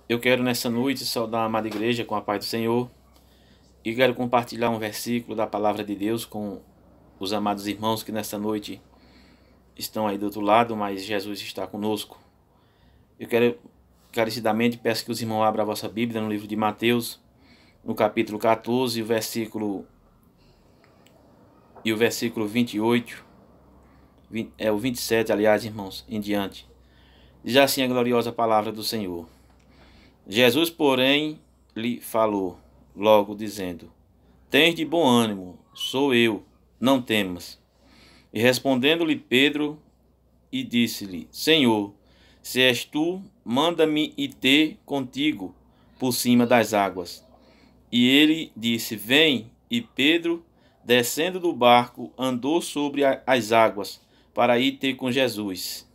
Eu quero nessa noite saudar a amada igreja com a paz do Senhor e quero compartilhar um versículo da palavra de Deus com os amados irmãos que nessa noite estão aí do outro lado, mas Jesus está conosco. Eu quero encarecidamente peço que os irmãos abram a vossa Bíblia no livro de Mateus, no capítulo 14, o versículo 28, o 27, aliás, irmãos, em diante. Diz assim a gloriosa palavra do Senhor. Jesus, porém, lhe falou, logo dizendo: Tens de bom ânimo, sou eu, não temas. E respondendo-lhe Pedro, e disse-lhe: Senhor, se és tu, manda-me ir ter contigo por cima das águas. E ele disse: Vem. E Pedro, descendo do barco, andou sobre as águas para ir ter com Jesus.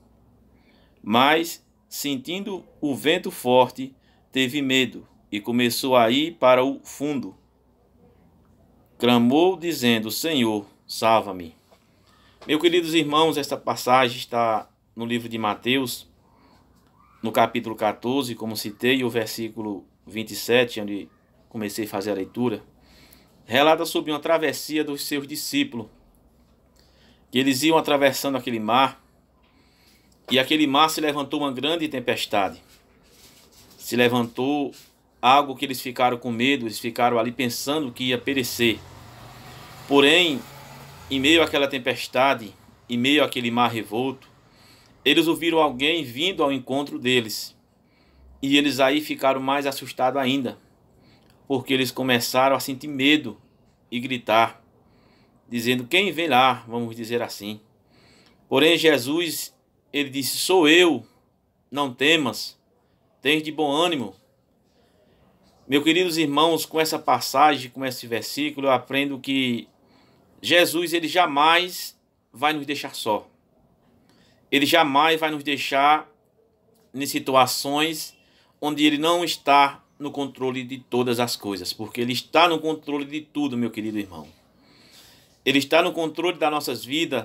Mas, sentindo o vento forte, teve medo e começou a ir para o fundo. Clamou, dizendo: Senhor, salva-me. Meus queridos irmãos, esta passagem está no livro de Mateus, no capítulo 14, como citei, o versículo 27, onde comecei a fazer a leitura, relata sobre uma travessia dos seus discípulos, que eles iam atravessando aquele mar, e aquele mar se levantou uma grande tempestade. Se levantou algo que eles ficaram com medo, eles ficaram ali pensando que ia perecer. Porém, em meio àquela tempestade, em meio àquele mar revolto, eles ouviram alguém vindo ao encontro deles. E eles aí ficaram mais assustados ainda, porque eles começaram a sentir medo e gritar, dizendo: quem vem lá? Vamos dizer assim. Porém, Jesus, ele disse: sou eu, não temas. Tens de bom ânimo. Meus queridos irmãos, com essa passagem, com esse versículo, eu aprendo que Jesus, ele jamais vai nos deixar só. Ele jamais vai nos deixar em situações onde ele não está no controle de todas as coisas, porque ele está no controle de tudo, meu querido irmão. Ele está no controle das nossas vidas.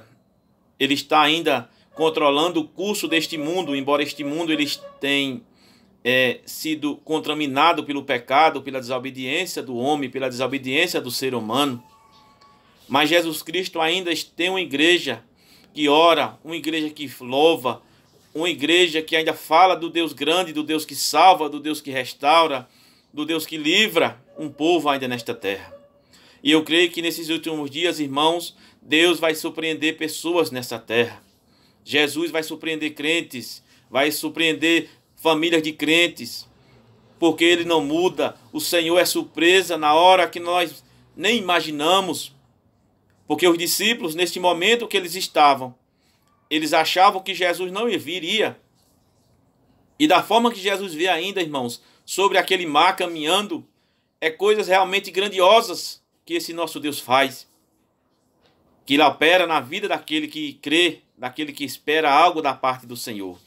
Ele está ainda controlando o curso deste mundo, embora este mundo ele tenha sido contaminado pelo pecado, pela desobediência do homem, pela desobediência do ser humano. Mas Jesus Cristo ainda tem uma igreja que ora, uma igreja que louva, uma igreja que ainda fala do Deus grande, do Deus que salva, do Deus que restaura, do Deus que livra um povo ainda nesta terra. E eu creio que nesses últimos dias, irmãos, Deus vai surpreender pessoas nessa terra. Jesus vai surpreender crentes, vai surpreender famílias de crentes, porque ele não muda. O Senhor é surpresa na hora que nós nem imaginamos, porque os discípulos, neste momento que eles estavam, eles achavam que Jesus não viria, e da forma que Jesus vê ainda, irmãos, sobre aquele mar caminhando, é coisas realmente grandiosas que esse nosso Deus faz, que ele opera na vida daquele que crê, daquele que espera algo da parte do Senhor.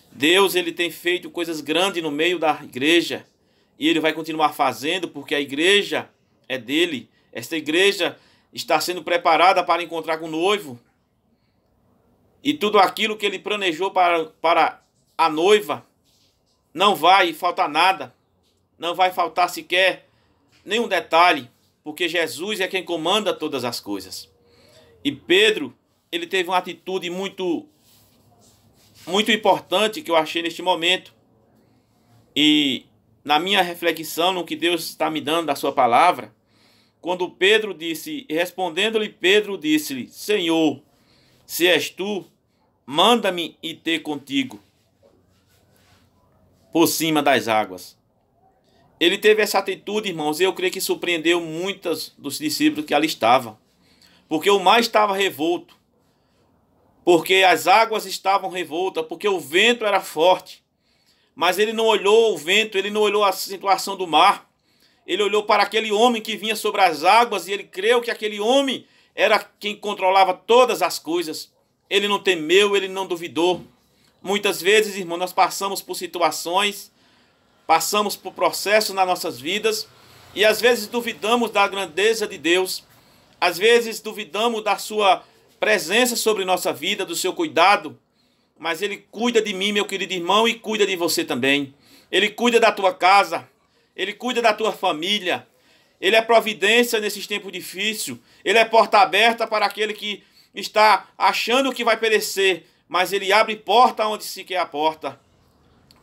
Deus, ele tem feito coisas grandes no meio da igreja, e ele vai continuar fazendo, porque a igreja é dele. Esta igreja está sendo preparada para encontrar com o noivo, e tudo aquilo que ele planejou para a noiva, não vai faltar nada, não vai faltar sequer nenhum detalhe, porque Jesus é quem comanda todas as coisas. E Pedro, ele teve uma atitude muito importante que eu achei neste momento. E na minha reflexão, no que Deus está me dando da sua palavra, quando Pedro disse, respondendo-lhe Pedro disse-lhe: Senhor, se és tu, manda-me ir ter contigo por cima das águas. Ele teve essa atitude, irmãos, e eu creio que surpreendeu muitos dos discípulos que ali estavam, porque o mar estava revolto, porque as águas estavam revoltas, porque o vento era forte. Mas ele não olhou o vento, ele não olhou a situação do mar. Ele olhou para aquele homem que vinha sobre as águas e ele creu que aquele homem era quem controlava todas as coisas. Ele não temeu, ele não duvidou. Muitas vezes, irmão, nós passamos por situações, passamos por processos nas nossas vidas e às vezes duvidamos da grandeza de Deus. Às vezes duvidamos da sua presença sobre nossa vida, do seu cuidado, mas ele cuida de mim, meu querido irmão, e cuida de você também. Ele cuida da tua casa, Ele cuida da tua família. Ele é providência nesses tempos difíceis. Ele é porta aberta para aquele que está achando que vai perecer, mas Ele abre porta onde se quer a porta.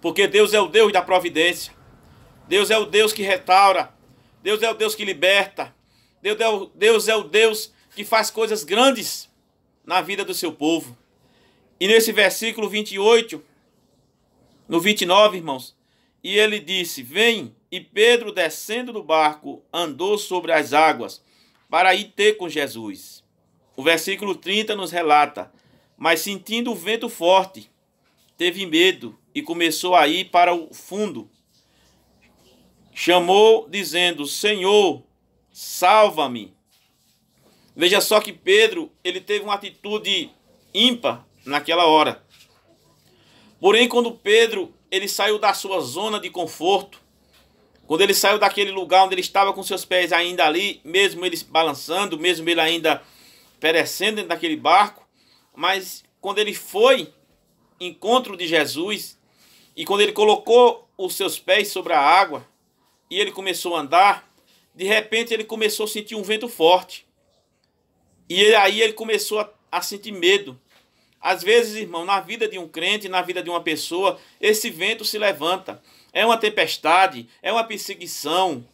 Porque Deus é o Deus da providência. Deus é o Deus que restaura. Deus é o Deus que liberta. Deus é o Deus que faz coisas grandes na vida do seu povo. E nesse versículo 28, no 29, irmãos, e ele disse: vem. E Pedro, descendo do barco, andou sobre as águas para ir ter com Jesus. O versículo 30 nos relata: mas sentindo o vento forte, teve medo e começou a ir para o fundo. Chamou, dizendo: Senhor, salva-me. Veja só que Pedro, ele teve uma atitude ímpar naquela hora. Porém, quando Pedro, ele saiu da sua zona de conforto, quando ele saiu daquele lugar onde ele estava com seus pés ainda ali, mesmo ele se balançando, mesmo ele ainda perecendo dentro daquele barco, mas quando ele foi em encontro de Jesus, e quando ele colocou os seus pés sobre a água, e ele começou a andar, de repente ele começou a sentir um vento forte. E aí ele começou a sentir medo. Às vezes, irmão, na vida de um crente, na vida de uma pessoa, esse vento se levanta. É uma tempestade, é uma perseguição,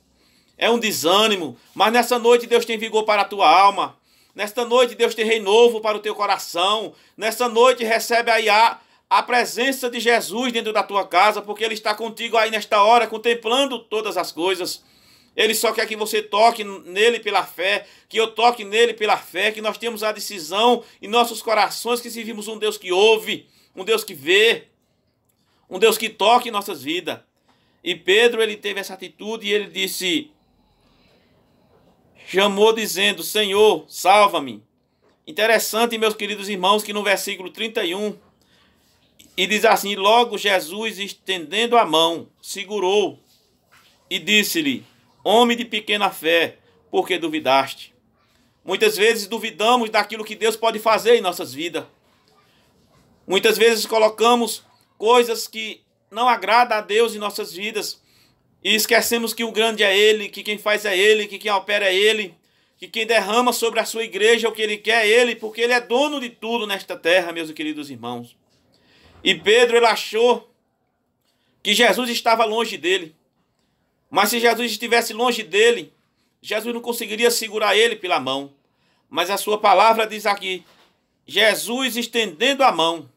é um desânimo. Mas nessa noite Deus tem vigor para a tua alma. Nesta noite Deus tem renovo para o teu coração. Nesta noite recebe aí a presença de Jesus dentro da tua casa, porque Ele está contigo aí nesta hora, contemplando todas as coisas. Ele só quer que você toque nele pela fé, que eu toque nele pela fé, que nós temos a decisão em nossos corações, que servimos um Deus que ouve, um Deus que vê, um Deus que toque em nossas vidas. E Pedro, ele teve essa atitude e ele disse, chamou dizendo, Senhor, salva-me. Interessante, meus queridos irmãos, que no versículo 31, e diz assim, logo Jesus, estendendo a mão, segurou e disse-lhe, homem de pequena fé, por que duvidaste? Muitas vezes duvidamos daquilo que Deus pode fazer em nossas vidas. Muitas vezes colocamos coisas que não agradam a Deus em nossas vidas e esquecemos que o grande é Ele, que quem faz é Ele, que quem opera é Ele, que quem derrama sobre a sua igreja o que Ele quer é Ele, porque Ele é dono de tudo nesta terra, meus queridos irmãos. E Pedro, ele achou que Jesus estava longe dele. Mas se Jesus estivesse longe dele, Jesus não conseguiria segurar ele pela mão. Mas a sua palavra diz aqui, Jesus estendendo a mão.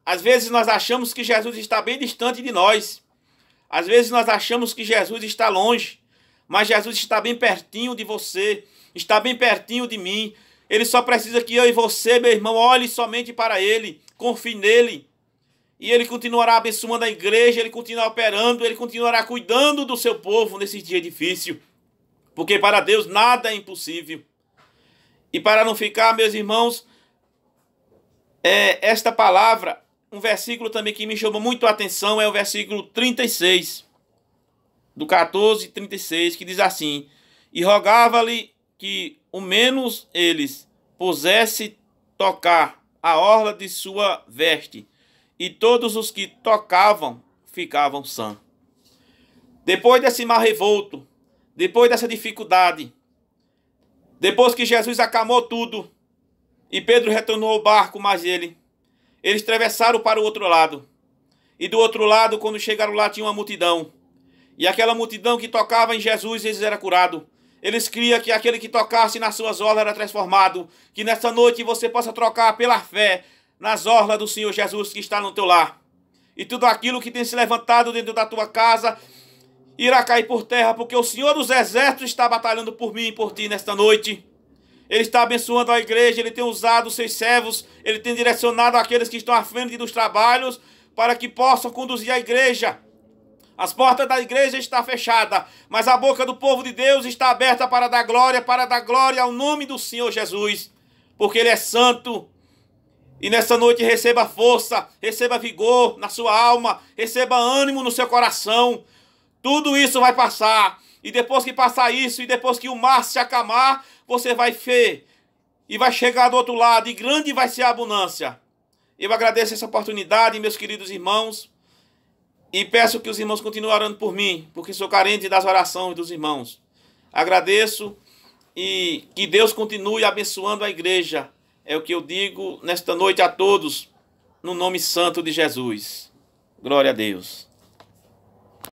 Às vezes nós achamos que Jesus está bem distante de nós. Às vezes nós achamos que Jesus está longe. Mas Jesus está bem pertinho de você. Está bem pertinho de mim. Ele só precisa que eu e você, meu irmão, olhe somente para Ele. Confie nele. E Ele continuará abençoando a igreja, Ele continuará operando, Ele continuará cuidando do seu povo nesse dia difícil. Porque para Deus nada é impossível. E para não ficar, meus irmãos, esta palavra, um versículo também que me chamou muito a atenção é o versículo 36, do 14 e 36, que diz assim, e rogava-lhe que o menos eles pusesse tocar a orla de sua veste, e todos os que tocavam ficavam sãos. Depois desse mar revolto, depois dessa dificuldade, depois que Jesus acalmou tudo, e Pedro retornou ao barco, mas eles atravessaram para o outro lado. E do outro lado, quando chegaram lá, tinha uma multidão. E aquela multidão que tocava em Jesus, eles eram curados. Eles criam que aquele que tocasse nas suas orlas era transformado. Que nessa noite você possa trocar pela fé nas orlas do Senhor Jesus que está no teu lar. E tudo aquilo que tem se levantado dentro da tua casa irá cair por terra, porque o Senhor dos Exércitos está batalhando por mim e por ti nesta noite. Ele está abençoando a igreja, Ele tem usado os seus servos, Ele tem direcionado aqueles que estão à frente dos trabalhos para que possam conduzir a igreja. As portas da igreja estão fechadas, mas a boca do povo de Deus está aberta para dar glória ao nome do Senhor Jesus, porque Ele é santo. E nessa noite receba força, receba vigor na sua alma, receba ânimo no seu coração. Tudo isso vai passar. E depois que passar isso, e depois que o mar se acalmar, você vai ver. E vai chegar do outro lado, e grande vai ser a abundância. Eu agradeço essa oportunidade, meus queridos irmãos. E peço que os irmãos continuem orando por mim, porque sou carente das orações dos irmãos. Agradeço e que Deus continue abençoando a igreja. É o que eu digo nesta noite a todos, no nome santo de Jesus. Glória a Deus.